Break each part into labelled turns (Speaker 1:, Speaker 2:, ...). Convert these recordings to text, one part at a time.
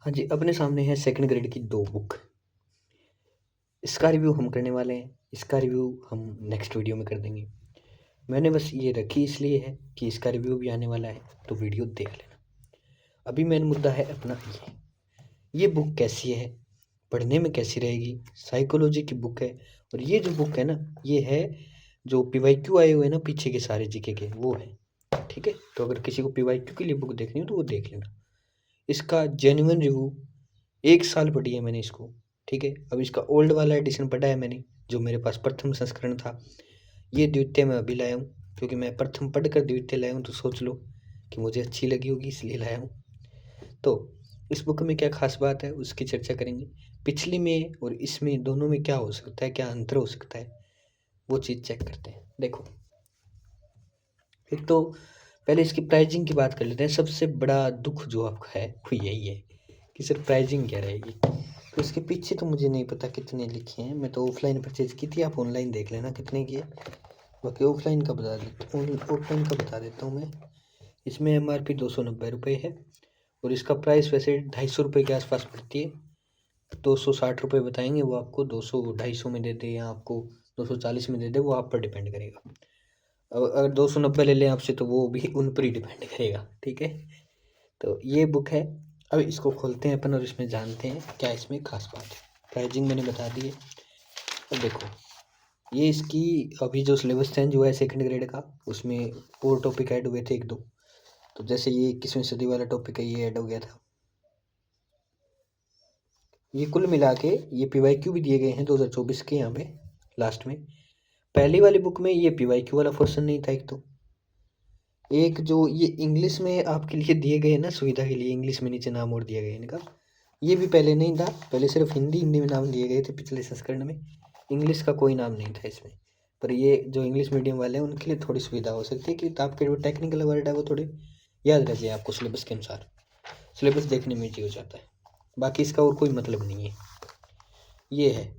Speaker 1: हाँ जी, अपने सामने है सेकंड ग्रेड की 2 बुक। इसका रिव्यू हम करने वाले हैं। इसका रिव्यू हम नेक्स्ट वीडियो में कर देंगे। मैंने बस ये रखी इसलिए है कि इसका रिव्यू भी आने वाला है, तो वीडियो देख लेना। अभी मेन मुद्दा है अपना ये बुक कैसी है, पढ़ने में कैसी रहेगी, साइकोलॉजी की बुक है। और ये जो बुक है ना, ये है जो पीवाईक्यू आए हुए हैं ना पीछे के सारे जीके के, वो है। ठीक है? तो अगर किसी को पीवाईक्यू के लिए बुक देखनी हो तो वो देख लेना। इसका जेन्युइन रिव्यू 1 साल पढ़ी है मैंने इसको, ठीक है? अब इसका ओल्ड वाला एडिशन पढ़ा है मैंने, जो मेरे पास प्रथम संस्करण था। ये द्वितीय मैं अभी लाया हूँ, क्योंकि मैं प्रथम पढ़कर द्वितीय लाया हूँ, तो सोच लो कि मुझे अच्छी लगी होगी इसलिए लाया हूँ। तो इस बुक में क्या खास बात है उसकी चर्चा करेंगे। पिछली में और इसमें दोनों में क्या हो सकता है, क्या अंतर हो सकता है, वो चीज़ चेक करते हैं। देखो, एक तो पहले इसकी प्राइजिंग की बात कर लेते हैं। सबसे बड़ा दुख जो आपका है वो यही है कि सर प्राइजिंग क्या रहेगी। तो इसके पीछे तो मुझे नहीं पता कितने लिखे हैं, मैं तो ऑफलाइन परचेज की थी, आप ऑनलाइन देख लेना कितने की है। बाकी ऑफलाइन का बता देता हूँ, ऑफलाइन का बता देता हूँ मैं। इसमें MRP 290 रुपये है और इसका प्राइस वैसे 250 रुपये के आसपास पड़ती है। 260 रुपये बताएंगे, वो आपको 200 250 में दे दे या आपको 240 में दे दे, वो आप पर डिपेंड करेगा। अगर 290 ले लें आपसे तो वो भी उन पर ही डिपेंड करेगा, ठीक है? तो ये बुक है। अब इसको खोलते हैं अपन और इसमें जानते हैं क्या इसमें खास बात है। प्राइजिंग मैंने बता दी है। अब देखो, ये इसकी अभी जो सिलेबस चेंज हुआ है सेकंड ग्रेड का, उसमें और टॉपिक ऐड हुए थे 1-2। तो जैसे ये 21वीं सदी वाला टॉपिक है, ये ऐड हो गया था। ये कुल मिला के ये PYQ भी दिए गए हैं 2024 के यहाँ पे लास्ट में। पहली वाली बुक में ये PYQ वाला पोर्शन नहीं था। एक तो एक जो ये इंग्लिश में आपके लिए दिए गए ना सुविधा के लिए, इंग्लिश में नीचे नाम और दिया गया इनका, ये भी पहले नहीं था। पहले सिर्फ हिंदी में नाम दिए गए थे पिछले संस्करण में, इंग्लिश का कोई नाम नहीं था इसमें। पर ये जो इंग्लिश मीडियम वाले हैं उनके लिए थोड़ी सुविधा हो सकती है कि आपके जो टेक्निकल वर्ड है वो थोड़े याद रह जाए आपको सिलेबस के अनुसार। सिलेबस देखने में ईजी हो जाता है, बाकी इसका और कोई मतलब नहीं है। ये है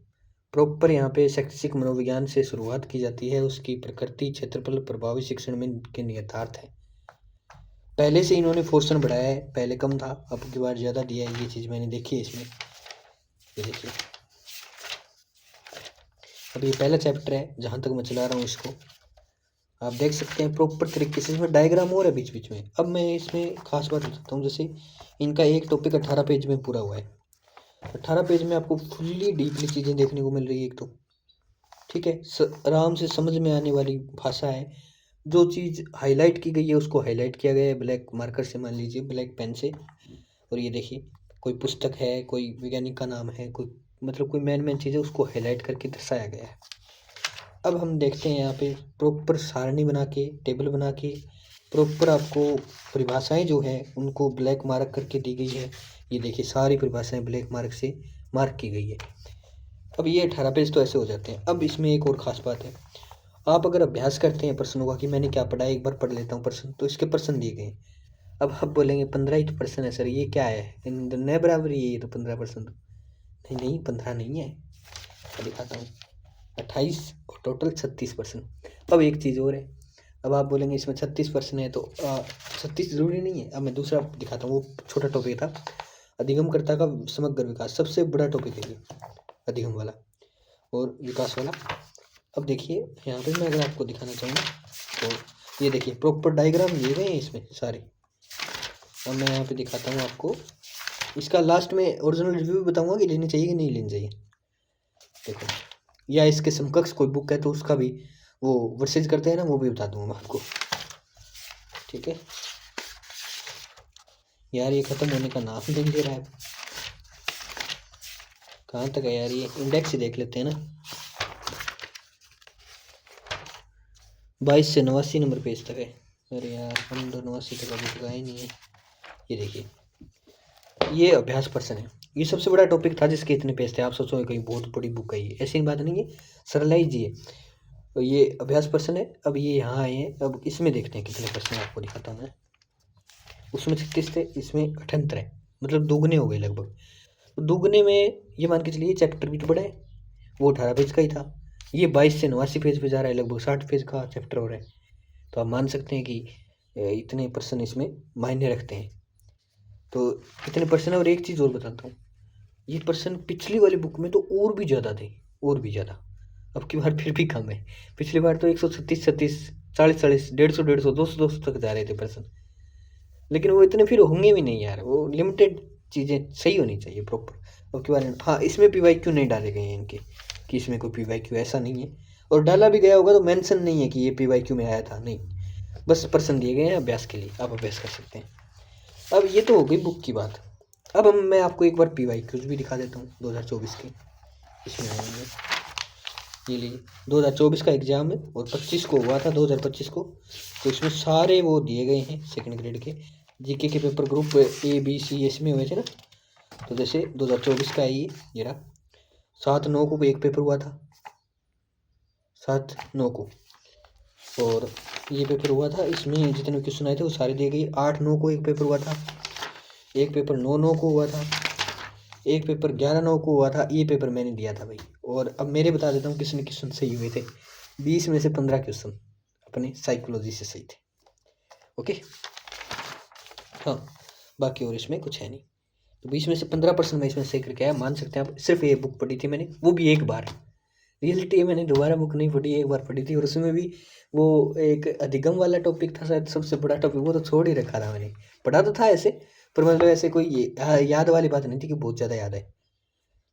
Speaker 1: प्रॉपर, यहाँ पे शैक्षिक मनोविज्ञान से शुरुआत की जाती है, उसकी प्रकृति, क्षेत्रफल, प्रभावी शिक्षण में के नियतार्थ है। पहले से इन्होंने पोर्शन बढ़ाया है, पहले कम था, अब की बार ज़्यादा दिया है। ये चीज़ मैंने देखी है इसमें। ये देखिए, अब ये पहला चैप्टर है जहाँ तक मैं चला रहा हूँ इसको, आप देख सकते हैं प्रॉपर तरीके से। इसमें डायग्राम और है बीच बीच में। अब मैं इसमें खास बात बताता हूँ, जैसे इनका एक टॉपिक 18 पेज में पूरा हुआ है। 18 पेज में आपको फुल्ली डीपली चीज़ें देखने को मिल रही है एक तो, ठीक है? आराम से समझ में आने वाली भाषा है। जो चीज़ हाईलाइट की गई है उसको हाईलाइट किया गया है ब्लैक मार्कर से, मान लीजिए ब्लैक पेन से। और ये देखिए, कोई पुस्तक है, कोई वैज्ञानिक का नाम है, कोई मतलब कोई मेन चीज़ है, उसको हाईलाइट करके दर्शाया गया है। अब हम देखते हैं यहाँ पे प्रॉपर सारणी बना के, टेबल बना के, प्रॉपर आपको परिभाषाएं जो है उनको ब्लैक मार्क करके दी गई है। ये देखिए, सारी परिभाषाएं ब्लैक मार्क से मार्क की गई है। अब ये 18 पेज तो ऐसे हो जाते हैं। अब इसमें एक और ख़ास बात है, आप अगर अभ्यास करते हैं प्रश्नों का कि मैंने क्या पढ़ा है, एक बार पढ़ लेता हूँ प्रश्न, तो इसके प्रश्न दिए गए हैं। अब आप बोलेंगे 15 ही तो प्रश्न है सर, ये क्या है, नए बराबर ये तो 15%। नहीं नहीं, 15 नहीं है, मैं दिखाता हूँ। 28 और टोटल 36%। अब एक चीज़ और है, अब आप बोलेंगे इसमें 36% है तो 36 जरूरी नहीं है। अब मैं दूसरा दिखाता हूँ, वो छोटा टॉपिक था, अधिगमकर्ता का समग्र विकास। सबसे बड़ा टॉपिक है ये अधिगम वाला और विकास वाला। अब देखिए यहाँ पे मैं अगर आपको दिखाना चाहूँ तो ये देखिए प्रॉपर डायग्राम दिए गए हैं इसमें सारे। और मैं यहाँ पे दिखाता हूँ आपको, इसका लास्ट में ओरिजिनल रिव्यू भी बताऊँगा कि लेनी चाहिए कि नहीं लेनी चाहिए। देखो, या इसके समकक्ष कोई बुक है तो उसका भी वो वर्सेज करते हैं ना, वो भी बता दूंगा मैं आपको, ठीक है? यार ये ख़त्म होने का नाम नहीं दे रहा है, कहाँ तक है यार? ये इंडेक्स ही देख लेते हैं ना। 22 से 89 नंबर पेज तक है। अरे यार, 89 तक अभी तक आया नहीं है। ये देखिए, ये अभ्यास प्रश्न है। ये सबसे बड़ा टॉपिक था जिसके इतने पेज थे। आप सोचो कहीं बहुत बड़ी बुक है ये, ऐसी बात नहीं है, सरलाई जी है। तो ये अभ्यास प्रश्न है। अब ये यहाँ आए हैं, अब इसमें देखते हैं कितने प्रश्न आपको दिखाता हूँ मैं। उसमें 36 थे, इसमें 78 है, मतलब दोगुने हो गए लगभग। तो दोगुने में ये मान के चलिए चैप्टर भी तो बड़ा है, वो 18 पेज का ही था, ये 22 से 89 पेज पे जा रहा है, लगभग 60 पेज का चैप्टर हो रहा है। तो आप मान सकते हैं कि इतने प्रश्न इसमें मायने रखते हैं। तो इतने परसेंट। और एक चीज़ और बताता हूँ, ये परसेंट पिछली वाली बुक में तो और भी ज़्यादा थे, और भी ज़्यादा। अब की बार फिर भी कम है। पिछली बार तो 136 40 40 150 200 तक जा रहे थे परसेंट। लेकिन वो इतने फिर होंगे भी नहीं यार, वो लिमिटेड चीज़ें सही होनी चाहिए प्रॉपर। अब की बार हाँ, इसमें PYQ नहीं डाले गए हैं इनके, कि इसमें कोई PYQ ऐसा नहीं है। और डाला भी गया होगा तो मेंशन नहीं है कि ये PYQ में आया था, नहीं, बस पर्सन दिए गए हैं अभ्यास के लिए, आप अभ्यास कर सकते हैं। अब ये तो हो गई बुक की बात। अब मैं आपको एक बार PYQs भी दिखा देता हूँ 2024 के। इसमें आएंगे, ये लीजिए 2024 का एग्ज़ाम है और 25 को हुआ था, 2025 को। तो इसमें सारे वो दिए गए हैं सेकंड ग्रेड के जीके के paper, group A B C इसमें हुए थे ना। तो जैसे 2024 का है ये रहा। 7/9 को एक पेपर हुआ था, 7/9 को, और ये पेपर हुआ था। इसमें जितने क्वेश्चन आए थे वो सारे दिए गए। 8/9 को एक पेपर हुआ था, एक पेपर 9/9 को हुआ था, एक पेपर 11/9 को हुआ था। ये पेपर मैंने दिया था भाई। और अब मेरे बता देता हूँ कितने क्वेश्चन सही हुए थे। 20 में से 15 क्वेश्चन अपने साइकोलॉजी से सही थे। ओके, हाँ, बाकी और इसमें कुछ है नहीं। तो 20 में से 15% मैं इसमें सही करके आया, मान सकते हैं आप। सिर्फ ये बुक पढ़ी थी मैंने, वो भी एक बार। रियलिटी है, मैंने दोबारा बुक नहीं पढ़ी, एक बार पढ़ी थी। और उसमें भी वो एक अधिगम वाला टॉपिक था शायद, सबसे बड़ा टॉपिक, वो तो छोड़ ही रखा था मैंने। पढ़ा तो था ऐसे, पर मतलब ऐसे कोई याद वाली बात नहीं थी कि बहुत ज़्यादा याद है।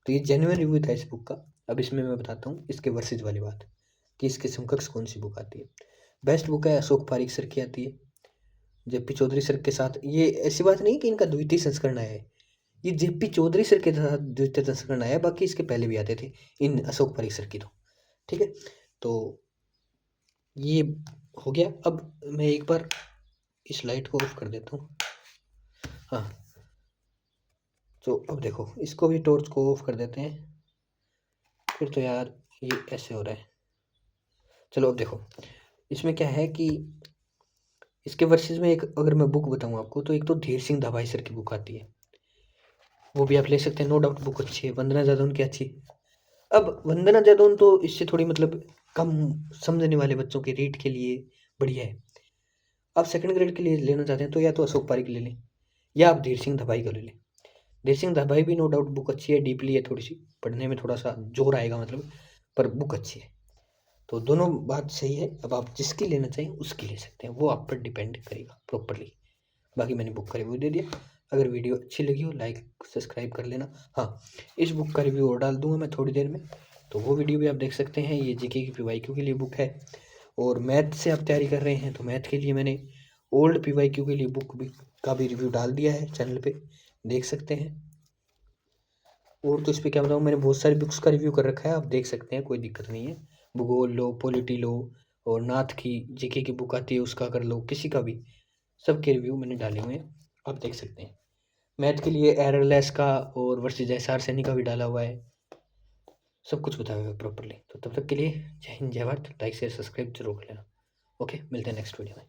Speaker 1: तो ये जेन्युइन रिव्यू था इस बुक का। अब इसमें मैं बताता हूँ इसके वर्सेज वाली बात, कि इसके समकक्ष कौन सी बुक आती है। बेस्ट बुक है अशोक पारिक सर की आती है, JP चौधरी सर के साथ। ये ऐसी बात नहीं कि इनका द्वितीय संस्करण आया है, ये JP चौधरी सर के साथ द्वितीय संस्करण आया है, बाकी इसके पहले भी आते थे इन अशोक पारिक सर की। तो ठीक है, तो ये हो गया। अब मैं एक बार इस लाइट को ऑफ कर देता हूँ। हाँ, तो अब देखो, इसको भी टॉर्च को ऑफ कर देते हैं। फिर तो यार ये ऐसे हो रहा है। चलो अब देखो, इसमें क्या है कि इसके वर्सेस में एक अगर मैं बुक बताऊँ आपको, तो एक तो धीर सिंह धाबाई सर की बुक आती है, वो भी आप ले सकते हैं, नो डाउट बुक अच्छी है। वंदना जादौन की अच्छी। अब वंदना जादौन तो इससे थोड़ी मतलब कम समझने वाले बच्चों के रीड के लिए बढ़िया है। आप सेकंड ग्रेड के लिए लेना चाहते हैं तो या तो अशोक पारिक ले लें, या आप धीर सिंह धाबाई का ले लें। धीर सिंह धाबाई भी नो डाउट बुक अच्छी है, डीपली है, थोड़ी सी पढ़ने में थोड़ा सा जोर आएगा मतलब, पर बुक अच्छी है। तो दोनों बात सही है। अब आप जिसकी लेना चाहिए उसकी ले सकते हैं, वो आप पर डिपेंड करेगा प्रॉपरली। बाकी मैंने बुक का रिव्यू दे दिया। अगर वीडियो अच्छी लगी हो लाइक सब्सक्राइब कर लेना। हाँ, इस बुक का रिव्यू और डाल दूंगा मैं थोड़ी देर में, तो वो वीडियो भी आप देख सकते हैं। ये जीके की PYQ के लिए बुक है, और मैथ से आप तैयारी कर रहे हैं तो मैथ के लिए मैंने ओल्ड PYQ के लिए बुक भी का भी रिव्यू डाल दिया है चैनल पे, देख सकते हैं। और तो इस पर क्या बताऊँ, मैंने बहुत सारी बुक्स का रिव्यू कर रखा है, आप देख सकते हैं, कोई दिक्कत नहीं है। भूगोल लो, पॉलिटी लो, और नाथ की जीके की बुक आती है उसका कर लो, किसी का भी, सबके रिव्यू मैंने डाले हुए हैं, आप देख सकते हैं। मैथ के लिए एररलेस का और वर्सेज SR सैनी का भी डाला हुआ है, सब कुछ बताया हुआ है प्रॉपरली। तो तब तक के लिए जय हिंद, जय भारत। लाइक शेयर सब्सक्राइब जरूर कर लेना। ओके, मिलते हैं नेक्स्ट वीडियो में।